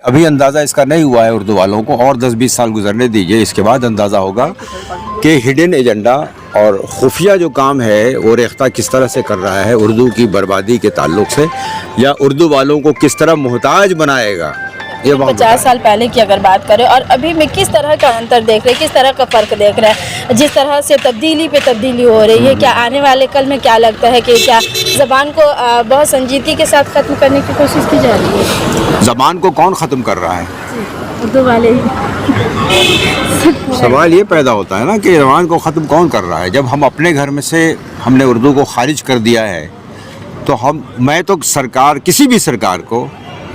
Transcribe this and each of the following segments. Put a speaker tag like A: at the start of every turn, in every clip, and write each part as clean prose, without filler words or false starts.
A: अभी अंदाज़ा इसका नहीं हुआ है उर्दू वालों को, और 10-20 साल गुजरने दीजिए, इसके बाद अंदाज़ा होगा कि हिडन एजेंडा और खुफिया जो काम है वो रेख्ता किस तरह से कर रहा है उर्दू की बर्बादी के ताल्लुक से, या उर्दू वालों को किस तरह मोहताज बनाएगा। ये
B: 50 साल पहले की अगर बात करें और अभी में किस तरह का अंतर देख रहे हैं, किस तरह का फ़र्क देख रहे हैं, जिस तरह से तब्दीली पे तब्दीली हो रही है, क्या आने वाले कल में क्या लगता है कि क्या ज़बान को बहुत संजीदगी के साथ ख़त्म करने की कोशिश की जा रही है?
A: ज़बान को कौन ख़त्म कर रहा है?
B: उर्दू वाले ही।
A: सवाल ये पैदा होता है ना कि ज़बान को ख़त्म कौन कर रहा है। जब हम अपने घर में से हमने उर्दू को खारिज कर दिया है तो मैं तो सरकार, किसी भी सरकार को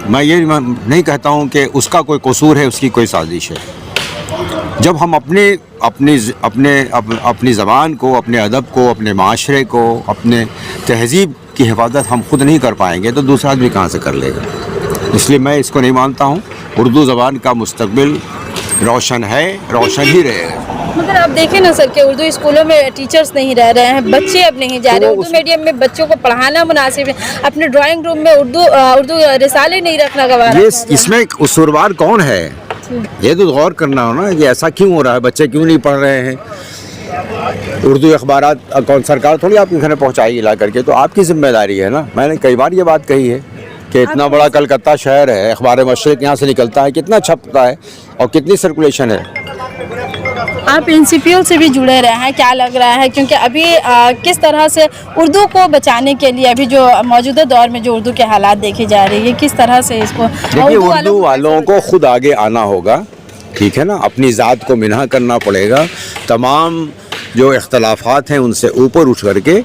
A: मैं ये नहीं कहता हूँ कि उसका कोई कसूर है, उसकी कोई साजिश है। जब हम अपनी ज़बान को, अपने अदब को, अपने माशरे को, अपने तहज़ीब की हिफाजत हम खुद नहीं कर पाएंगे तो दूसरा आदमी कहाँ से कर लेगा। इसलिए मैं इसको नहीं मानता हूँ। उर्दू ज़बान का मुस्तकबिल रोशन है, रोशन ही रहेगा।
B: मगर आप देखें ना सर कि उर्दू स्कूलों में टीचर्स नहीं रह रहे हैं, बच्चे अब नहीं जा रहे, उर्दू मीडियम में बच्चों को पढ़ाना मुनासिब है, अपने ड्राइंग रूम में उर्दू रिसाले नहीं रखना गवारा।
A: ये इसमें कसूरवार कौन है, ये तो गौर करना हो ना कि ऐसा क्यों हो रहा है, बच्चे क्यों नहीं पढ़ रहे हैं। उर्दू अखबारात कौन सरकार थोड़ी आपके घर पहुँचाएगी ला करके, तो आपकी जिम्मेदारी है ना। मैंने कई बार ये बात कही है कि इतना बड़ा कलकत्ता शहर है, अखबार मशरिक यहाँ से निकलता है, कितना छपता है और कितनी सर्कुलेशन है।
B: आप NCPL से भी जुड़े रहे हैं, क्या लग रहा है, क्योंकि अभी किस तरह से उर्दू को बचाने के लिए अभी जो मौजूदा दौर में जो उर्दू के हालात देखी जा रही है, किस तरह से इसको
A: देखिए उर्दू वालों को खुद आगे आना होगा, ठीक है ना। अपनी ज़ात को मिन्हा करना पड़ेगा, तमाम जो इख्तलाफात हैं उनसे ऊपर उठ करके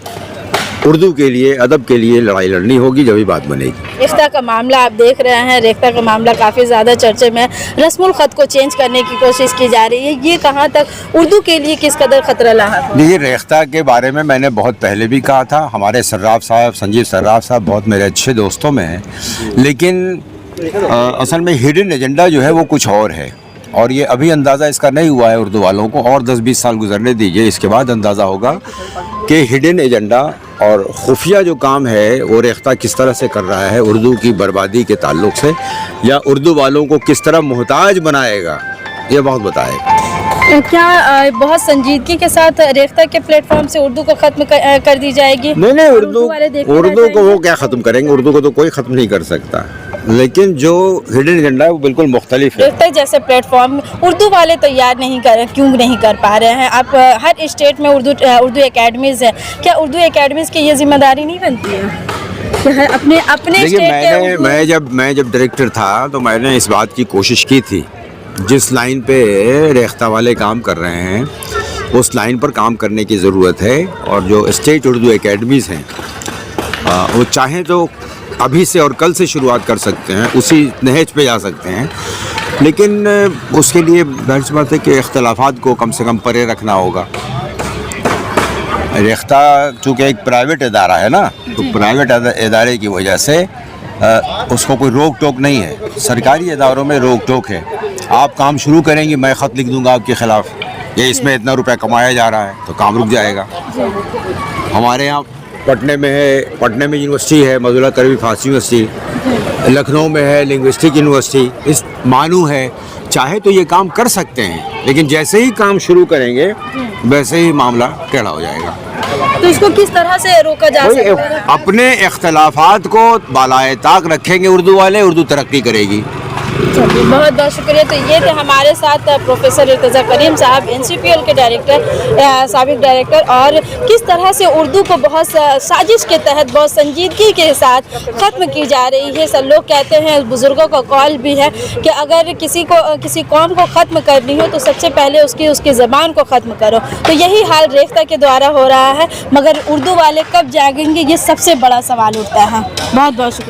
A: उर्दू के लिए, अदब के लिए लड़ाई लड़नी होगी, जब ही बात बनेगी।
B: रेख्ता का मामला आप देख रहे हैं, रेख्ता का मामला काफ़ी ज़्यादा चर्चे में, रस्मुल ख़त को चेंज करने की कोशिश की जा रही है, ये कहाँ तक उर्दू के लिए किस कदर ख़तरा लाहक है?
A: देखिए रेख्ता के बारे में मैंने बहुत पहले भी कहा था, हमारे सर्राफ साहब, संजीव सर्राफ साहब बहुत मेरे अच्छे दोस्तों में हैं, लेकिन असल में हिडन एजेंडा जो है वो कुछ और है, और ये अभी अंदाज़ा इसका नहीं हुआ है उर्दू वालों को, और 10-20 साल गुजरने दीजिए, इसके बाद अंदाज़ा होगा कि हिडन एजेंडा और खुफिया जो काम है वो रेख्ता किस तरह से कर रहा है उर्दू की बर्बादी के ताल्लुक से, या उर्दू वालों को किस तरह मोहताज बनाएगा, ये बहुत बताएगा।
B: क्या बहुत संजीदगी के साथ रेख्ता के प्लेटफॉर्म से उर्दू को ख़त्म कर दी जाएगी?
A: नहीं, उर्दू को वो क्या ख़त्म करेंगे, उर्दू को तो कोई ख़त्म नहीं कर सकता, लेकिन जो हिडन एजेंडा है वो बिल्कुल मुख्तलिफ है।
B: रेख्ता जैसे प्लेटफॉर्म उर्दू वाले तैयार नहीं कर, क्यों नहीं कर पा रहे हैं? आप हर स्टेट में उर्दू एकेडमीज़ है, क्या उर्दू एकेडमीज़ की ये जिम्मेदारी नहीं बनती है अपने
A: देखिए मैं जब डायरेक्टर था तो मैंने इस बात की कोशिश की थी, जिस लाइन पे रेख्ता वाले काम कर रहे हैं उस लाइन पर काम करने की ज़रूरत है, और जो स्टेट उर्दू एकेडमीज़ हैं वो चाहें तो अभी से और कल से शुरुआत कर सकते हैं, उसी नहज पे जा सकते हैं, लेकिन उसके लिए जाहिर सी बात है कि इख्तलाफात को कम से कम परे रखना होगा। रेख्ता चूँकि एक प्राइवेट इदारा है ना, तो प्राइवेट इदारे की वजह से उसको कोई रोक टोक नहीं है। सरकारी इदारों में रोक टोक है, आप काम शुरू करेंगे, मैं ख़त लिख दूंगा आपके ख़िलाफ़, ये इसमें इतना रुपया कमाया जा रहा है, तो काम रुक जाएगा। हमारे यहाँ पटने में यूनिवर्सिटी है, मौजूदा करवी फारसी यूनिवर्सिटी, लखनऊ में है लिंग्विस्टिक यूनिवर्सिटी, इस मानू है, चाहे तो ये काम कर सकते हैं, लेकिन जैसे ही काम शुरू करेंगे वैसे ही मामला टेढ़ा हो जाएगा।
B: तो इसको किस तरह से रोका जा सकता है?
A: अपने इख्तलाफात को बालाए ताक रखेंगे उर्दू वाले, उर्दू तरक्की करेगी।
B: चलिए बहुत बहुत शुक्रिया। तो ये थे हमारे साथ प्रोफेसर इर्तज़ा करीम साहब, NCPL के डायरेक्टर, साबिक डायरेक्टर, और किस तरह से उर्दू को बहुत साजिश के तहत बहुत संजीदगी के साथ ख़त्म की जा रही है। सब लोग कहते हैं, बुज़ुर्गों का कॉल भी है कि अगर किसी कौम को ख़त्म करनी हो तो सबसे पहले उसकी ज़बान को ख़त्म करो। तो यही हाल रेख्ता के द्वारा हो रहा है, मगर उर्दू वाले कब जागेंगे, ये सबसे बड़ा सवाल उठता है। बहुत बहुत शुक्रिया।